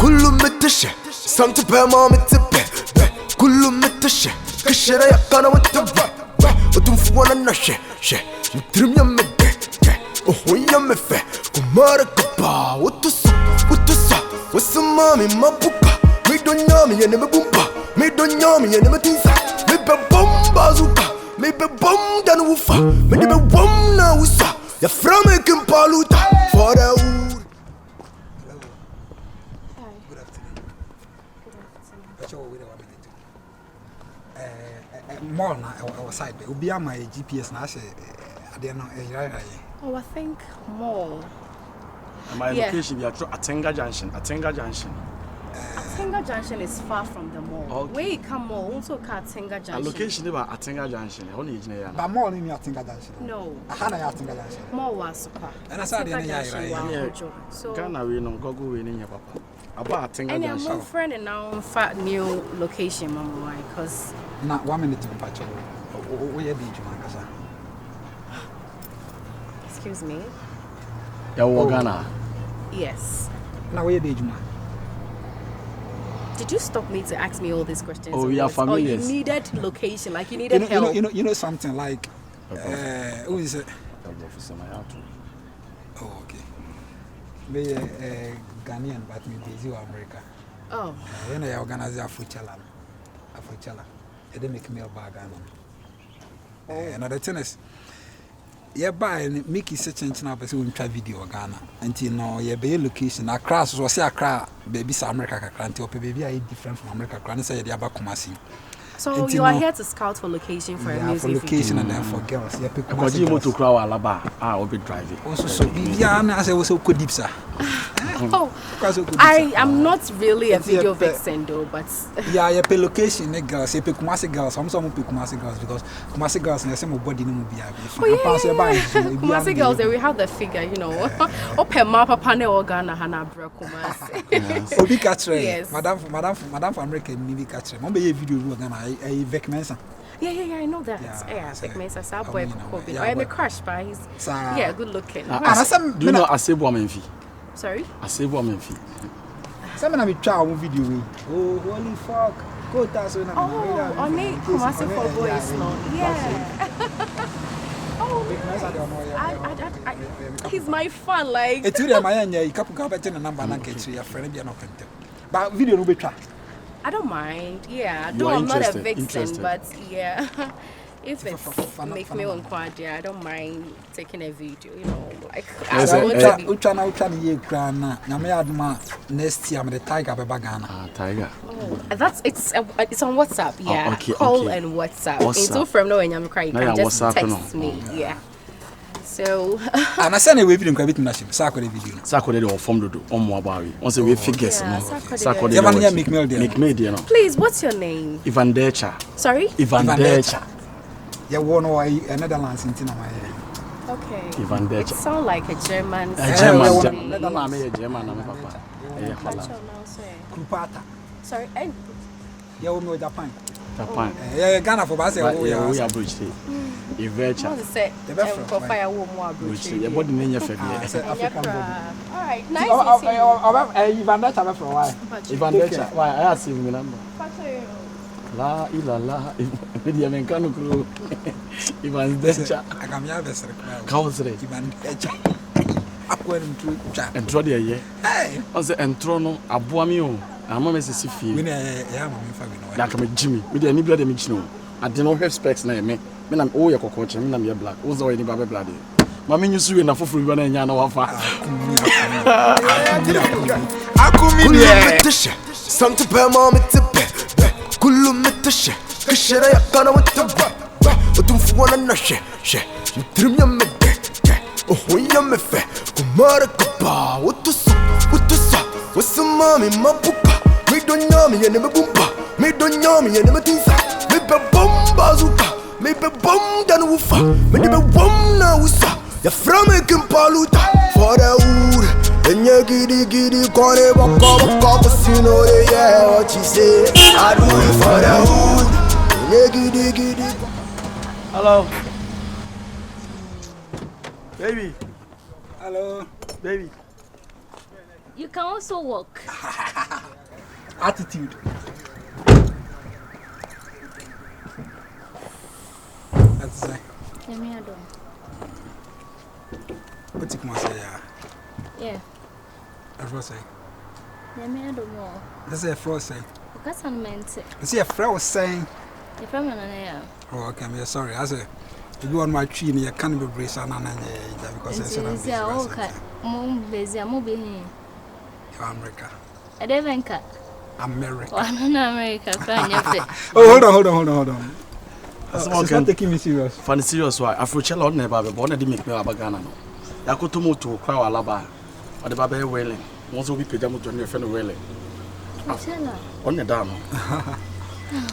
كله متشة سنت بما متبه كله متشة كشرة يقنا وتبه وتنفو ولا نشة شة مترم يمده وهو يمفه كمارك با وتصا وسمامي ما بوكا ميدو نيامي يعني مبومبا ميدو نيامي يعني متنسا ميبا بومبا زوكا ميبا بوم دانوفا ميبا بوم ناوسا يا فرامي كمبالوتا فورا More na our side. Will be on my GPS now. Say, I don't know. Oh, I think more. My location be at Atenga Junction. Atenga Junction. Atenga Junction is far from the mall. Okay. Where you come more, also Atenga Junction. A location about Atenga Junction. Only in here. But more in Atenga Junction. No. Hana Atenga Junction. More was super. And I said the So Ghana we no go in here, Papa. About Atenga and Junction. I'm more friend and now fat new location, Mama. Why? Because not 1 minute to patch. Where did you Mankasa? excuse me. Yeah, Ghana. Yes. Now where did you? Did you stop me to ask me all these questions? Oh, we are familiar. Or you needed location, like you needed help. You know something like who is it? Oh, okay. Me Ghanaian, but me busy in America. Oh. When I organize Afrochella, they make me a bag. Another tennis. Yeah, by Mickey searching now, but we try video Ghana until now. Yeah, be location. A crash was a crash. Baby, America can't baby. I different from America. Can't say the about Kumasi. So you are here to scout for location for a music for location video. and then for girls. Yeah, pick Because you want to crowd Alaba. I'll be driving. Also, so Viviana, I was so good deep, sir. Oh, I am not really a video vixen though, but yeah, you pay location, girls, you pay Kumasi girls. Some pick Kumasi girls because Kumasi girls, they say my body no be Kumasi girls, they will have the figure, you know. Open map, pane organa, hana bro Kumasi. Obi catcher, yes. Madam from America, maybe catcher. Mama, you video Ghana, I vec mensa. Yeah, I know that. Yeah, like Mesa Subway, Kobe. I am a crush, but he's good looking. Do you know Asebo Menfi? Sorry? Asebo Menfi. Some of them try video. Oh, holy fuck. Go that's when on me, Kumasi for boys, no. Yeah. He's my fan, like. It's really my own. Couple better number and get your friend. You're not content. But video no be try. I don't mind. Yeah, though I'm not a vixen, but yeah, if it's make me unquiet, yeah, I don't mind taking a video. You know, like next year I'm the tiger Ghana. Ah, tiger. Oh, it's on WhatsApp. Yeah, oh, okay, call and WhatsApp. Into from now when I'm crying, you can just text me. Yeah. So and I send a video to machine. Sakode video. Sakode on form do on mobile. Once we figures no. Sakode make me dear. Please, what's your name? Ivan Decha. Sorry? Ivan Decha. Yeah, one or Netherlands in my okay. Ivan Decha. It sounds like a German. German, papa. Kupata. Sorry, and yeah, we Japan. Japan. Yeah, Ghana for us. We are bridge. Ivecha. For fire more bridge. Your body name your African. All right, nice to see you. Ivan Decha for a while. Ivan Decha. Why I asked him number. La ila media menkano kru Ivan Decha akamya besere kausre Ivan Decha akwenu twa entro de ye on se entro no aboa mi o ama me sisi fie we na ya ma me fa we no da ka me jimi me de ni bla de me chino ade no have specs na me na o ye kokoche me na me black o zo ni ba be blood ma me nyusu we na foforo bi na nya na wafa akumi ni something per moment كله متشة كشرة يقنا وتبه وتنفو ولا نشة مترم يمده وهو يمفه كمارك با وتصا وسمامي ما بوكا ميدو نيامي يعني مبومبا ميدو نيامي يعني متنسا ميبا بومبا زوكا ميبا بوم دانوفا ميبا بوم ناوسا يا فرامي كمبالوتا فورا Enya giddy kone baka casino yeah what you say I do it for the hood. Enya giddy. Hello. Baby. Hello. Baby. You can also walk. Attitude. That's it. Let me add on. What you can say? Yeah. That's what I say. Let me add on more. That's a fraud saying. Because I'm meant to. See a fraud saying. If I'm an air. Oh, okay, I'm sorry. I say, if you want my tree, you can't be brace on because I said I'm okay. Mom, busy, I'm moving. America. I didn't cut. America. I'm in America. Oh, hold on. It's not taking me serious. Funny serious why? Afrochella on never be born. I didn't make me a bagana. I could to move to Crow Alaba. Or the Babe Whaling. Once we pajama to your friend Whaling. On the dam.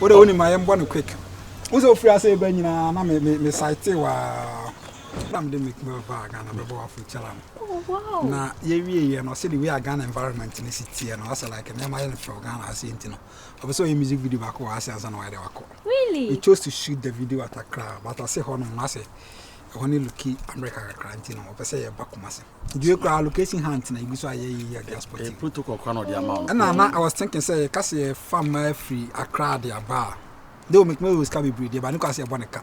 What only my one quick. Who's so free? I say, Benina, me site. I'm the make me a bag and I'm about Afrochella. Oh, wow. Now, yeah, no, see, we are Ghana environment in the city, and also like a name from Ghana, I see it. I saw a music video back where I said, really? He chose to shoot the video at a crowd, but I say, Honor, I say, only look America quarantine, or say a back. Do you cry location hunting? You saw a gas protocol crown the amount. And I was thinking, say, Cassie, farm free a crowd, their bar. They'll make me always carry breed, but I can't see a bonnet.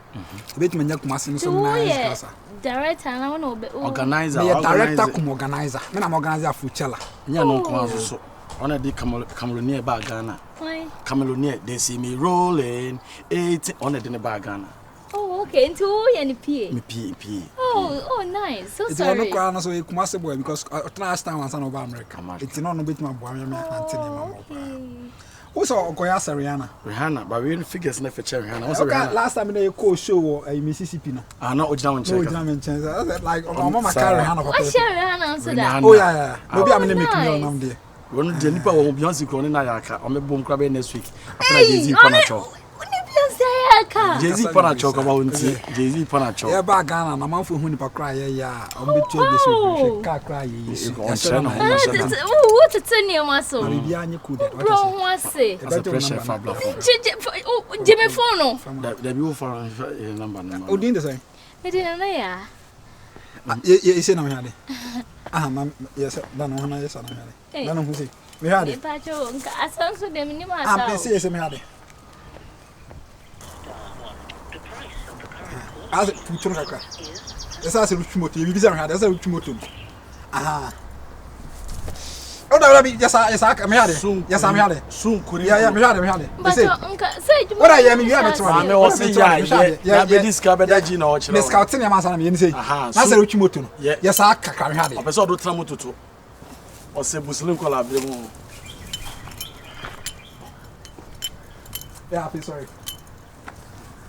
Bit me yak massing so nice. Director, and I want to organizer. Director, come organizer. When I'm organizer Afrochella. Yeah, no, so on a Cameroonian bag Ghana. Cameroonian, they see me rolling 8 on a dinner bag Ghana. Oh, okay, into any P. P. Oh, nice. So it's sorry. It's not so you must boy because last time I was on America. It's not a bit my boy. Who's all going to Rihanna? Rihanna, but we figures never check Rihanna. Okay, last time they call show in Mississippi. I know what down check. Like, Mama carry Rihanna. What's Rihanna? Oh, yeah. Maybe I'm going to make me there. When Jennifer will be on Sikon Nayaka, I'm a boom crab next week. Jay-Z Panacho. Jay-Z Panacho about Jay-Z Panacho. Yeah, back Ghana, I'm out for who nipa cry, yeah. I'm between this car cry. What's a tenny muscle? Bibiani could. Bro, what's it? Jimmy Fono. The view for a number. Oh, didn't they say? It didn't know. You say, no, Ma'am, yes, don't know, yes, I don't know who say. We had it. I sound so damn in my house. I'm busy, as a Tutunaka. Yes, I said, Rumoto, you visit her, there's a Rumoto. Aha. Oh, no, yes, I'm here. Yes, I'm here. Soon, could you? I'm here. What I am, you have it. I was saying, yeah, this cabinet, you know, Miss Scouting, I'm saying, that's a Rumoto. Yes, I can have it. I saw the Tramoto or say Muslim collab. Yeah, I'm sorry.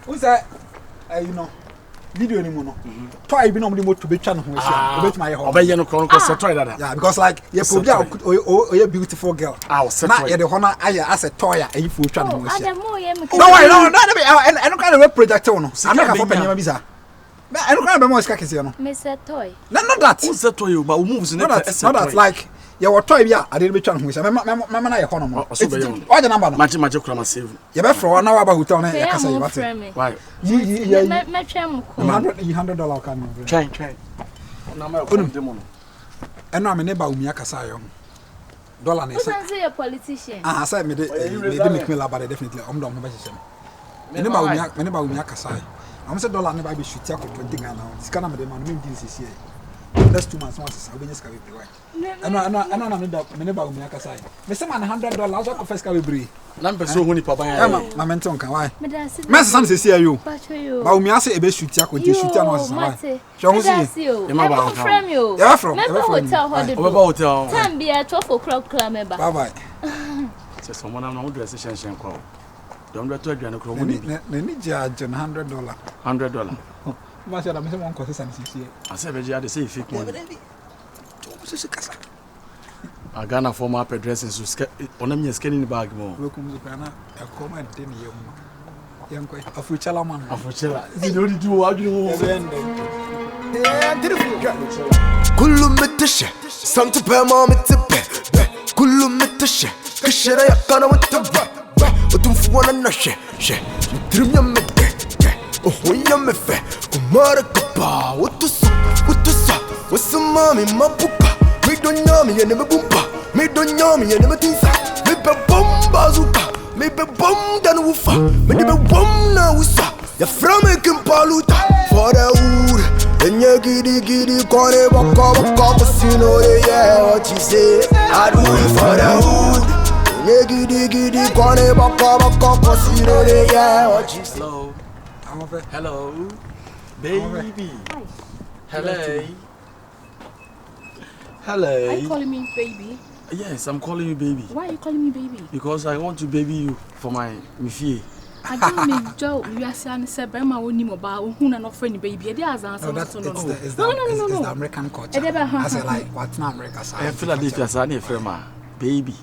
Who's that? You know. Video anymore. Try even on the motor to be channel. My home. Obey no try that. Yeah, because like you probably a beautiful girl. I'll set the honor as a toy and you full channel. No, I don't kind of project on. I'm not a penny visa. I don't kind of more skakis. Mr. Toy. Not that. What's that to you? But moves not that like. You were toy, yeah, I didn't be trying to say, Mamma, I honor. What's the number? Magic Crama save. You're better for an hour about who told me. Why? You $100 can try. And I'm a neighbor with Yakasayo. Dollar is a politician. I said, me, they make me laugh, but definitely, I'm not about Yakasai. I'm said, dollar never be shoot up 20 now. It's kind of the man this year. That's 2 months once I'll be just going to be right. And I'm not about Yakasai. Mr. Man, $100, I'll go first. Number so many papa. My mentor can why? My son says, see you. But me, I say a best shoot up with you shoot on. Show you. From you. Yeah, from hotel. Time be at 12 o'clock. Bye bye. So someone I'm not dressing and call. Don't let you get a crow. They need $100. $100. I said, I'm one consistency. I said, I say fake money. I got a former address on a mere scanning bag more. Welcome to Ghana. I come and then young Afrochella man. Afrochella. You don't do what you want. Kulumetisha, Santa Pamma, Kulumetisha, Kashera, Kana with the Utumfuana Nashe, Trimya Mete, Ohoyame, Kumara Kapa, what to sa, what's the mommy, Mapuka. me and me boompa. Me don't know me and me tinsa. Me be bomb bazooka. Me be bomb dan woofa. Me be bomb na wusa. Ya from me kimpaluta for the wood. And you giddy corner baka casino. Yeah, what you say? I do it for the wood. And you giddy corner baka casino. Yeah, what you say? Hello. I'm over. Hello. Baby. Hi. Hello. Hello. Are you calling me baby? Yes, I'm calling you baby. Why are you calling me baby? Because I want to baby you for my mifie. I don't mean Joe. You are saying said by my own name about who not friend baby. They are answering. No, It's the the American culture. I say like what's not America side. I Philadelphia sani efrema baby.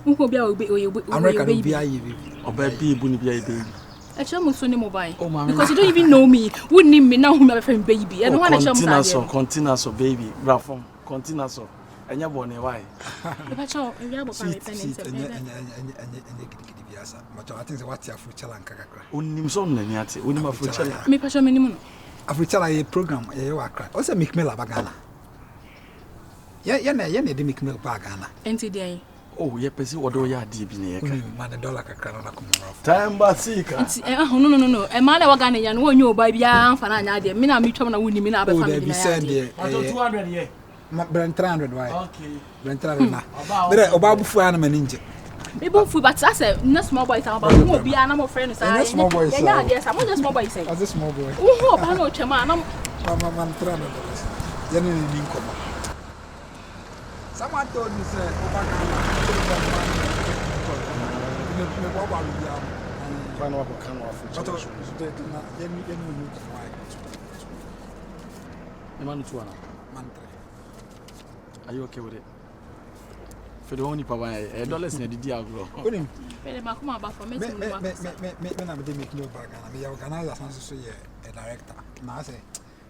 American baby. Or baby buni baby. Actually, I'm so mobile. Oh, mommy. Because you don't even know me. Wouldn't name me now who my friend baby. I don't want to show me. Continue so baby. Brafom. Continue so. And you're born why? If I I think what's Afrochella and Kakakra. Unimson Naniati, Unima Afrochella. me passion minimum. Afrochella program, you are crack. Also, make me la bagana. Yeah, they make me bagana. NTD. Oh, yeah, Pessi, what do you deep in here? $1 Time Basika. No. A man of Ghana, and one you by Bian Fanana, Mina Mitchell, would mean about 200 yeah. Brent 300, why? Okay. Brent 300 now. But about for animal ninja. People food, but I said, no small boys about who be an animal friend. Small boys. Yes, I'm just small boys. As a small boy. Oh, I know, Chairman. I'm $300. Generally, income. Someone told me, sir, are you okay with it? For the only power, $1 in the deal.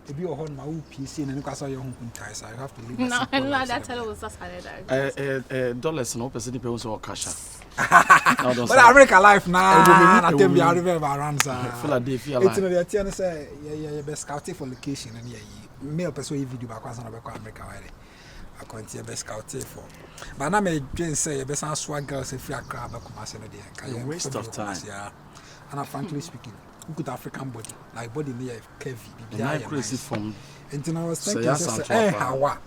If you hold my PC and you saw your home ties, I have to leave. No, that's how it was. Dollars no person people so cash. But America life now. I tell me I remember around Philadelphia. It's no the say yeah best scouting for location and yeah male person video back once America I can't best scouting for. But now me say best swag girls if you are crab come as no waste of time. Yeah. And frankly speaking, good African body, like body near curvy. Yeah, crazy from. And I was thinking, how?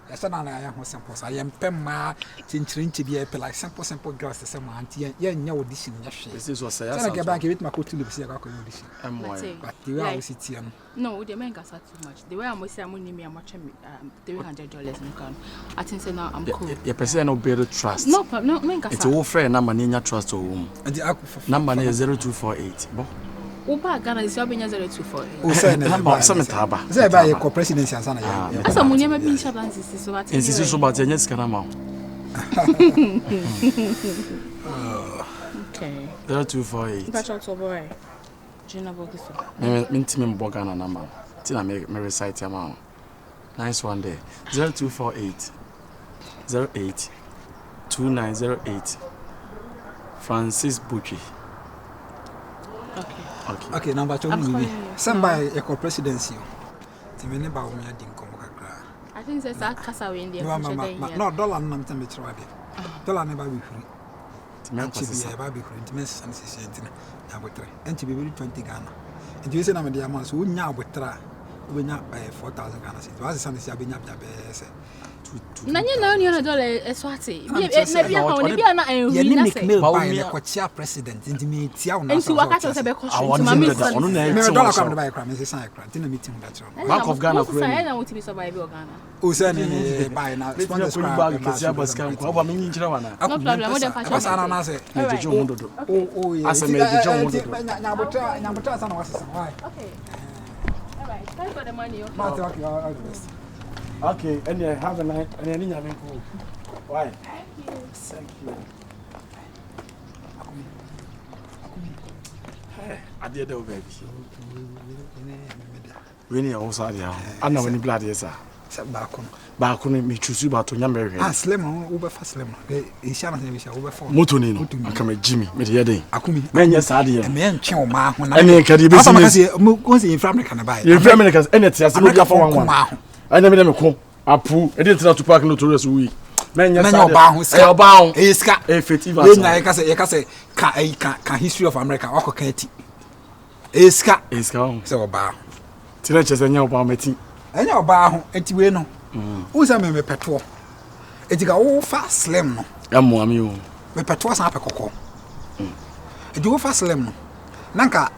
I said, I am simple. I am Pemma, Chinchrin to be like simple girls. The same auntie, yeah, no audition. This is what I get back with my coat to see a audition. But you are sitting. No, the men got too much. The way I'm with Sammy, I'm watching $300 in account. I think so now I'm cool. Your person no better trust. No, men got it's all fair number in trust to whom. And the number is 0248. Upa Ghana is your 0248. Who said Taba? Say by your presidency and son. That's a money never been shot and so what is so about yes can amount. Okay. 0248. Patch out boy. Gina Bogiso. Mintimum Bogana number. Tina me recite amount. Nice one day. 0248 08 2908 Francis Bucci. Okay, number 2. Send by your presidency. The many about me didn't come. I think that's that casa in there. No, dollar number $1 never be free. To me, be free. To me, and to be really 20 Ghana. And you say, I'm the amount who now would try. We now 4,000 Ghana. It was a son is having up the Nanya no you $1 Eswati. Maybe I'm not a chair president into me. And to what I Bank of Ghana. I want to be surviving Ghana. Who said buy now? No problem. Thanks for the money. Okay, and you have a night and any having cool. Why? Thank you. I did the baby. We need also the I know any blood is back on me choose about to number. Slim over for slim. He shall not be over for Motonino. I come Jimmy, Mediade. Akumi, man, yes, I did. Man, Choma, when I mean, can you be going in Africa? You're Americans, and it's just a for 1. I never know. Apu, e dey try to park notorious we. Men your baho, baho. Iska. Effective. You say can history of America oko kan ti. Iska. Iska. Say oba. Tire chese nya oba meti. Enya oba ho enti we no. Who say me petrol. Etika wo fa slim no. Amo ami o. Me petrol san apekoko. Edi wo fa slim no. Nanka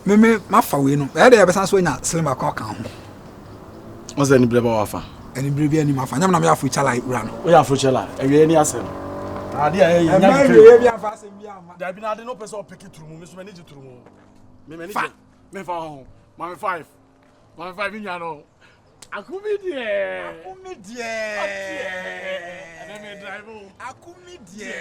me mafa we no. E dey be san so nya slim akọ kan ho. What's any bleba wafa? Any brebe any mafa. Nyam na me Afrochella ura no. We Afrochella. E we any asem. Ade aye nya. Me we bi afa asem bi ama. Da bi na ade no person o pick through mu. Me so me need through mu. Me me need. Me fa ho. Mama 5. Mama 5 nya no. Akumi die. Akumi die. Ade me drive o. Akumi die.